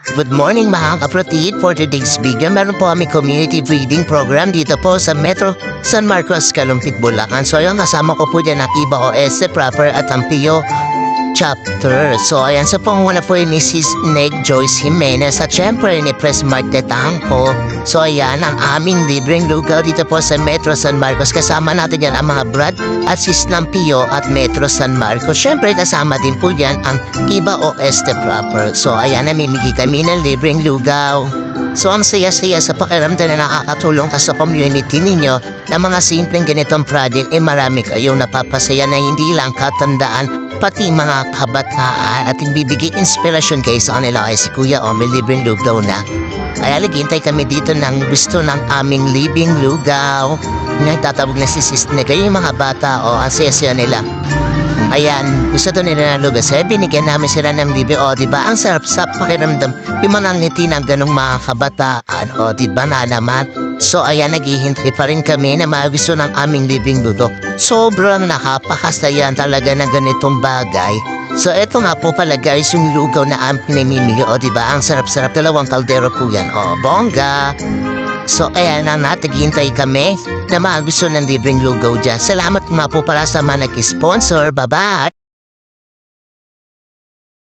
Good morning mga kapatid. For today's video, meron po kami community feeding program dito po sa Metro San Marcos, Kalumpit, Bulacan. So ayun, kasama ko po dyan ang Iba OS proper at ang Pio chapter. So ayan, sa panguna po ni Sis Neg Joyce Jimenez at syempre ni Pres Mark Tetangco. So ayan, ang aming libreng lugaw dito po sa Metro San Marcos. Kasama natin yan ang mga Brad at Sis ng Pio at Metro San Marcos. Syempre kasama din po yan ang Iba OS proper. So ayan, namimigay kami ng libreng lugaw. So ang saya-saya sa pakiramdam na nakakatulong ka sa community ninyo na mga simpleng ganitong project marami kayong napapasaya na hindi lang katandaan pati mga kabataan at bibigay inspirasyon kayo sa kanila kay si Kuya may libreng lugaw na. Kaya naghintay kami dito ng gusto ng aming libreng lugaw. Nagtatabog na si Sis na kayo yung mga bata ang saya-saya nila. Ayan, gusto to nila ng lugaw. Sabi, binigyan namin sila ng libre. Diba? Ang sarap sa pakiramdam. Yung manangiti ng ganong mga kabataan. Diba na naman? So, ayan, naghihintay pa rin kami na magusto ng aming libreng lugaw. Sobrang nakapakasaya talaga ng ganitong bagay. So, eto nga po pala guys, yung lugaw na aming pinamimili. Diba? Ang sarap-sarap. 2 kaldero po yan. Bongga! So, ayan na naghihintay kami na mga gusto ng libreng lugaw dyan. Salamat nga po pala sa mga nag-sponsor. Bye-bye!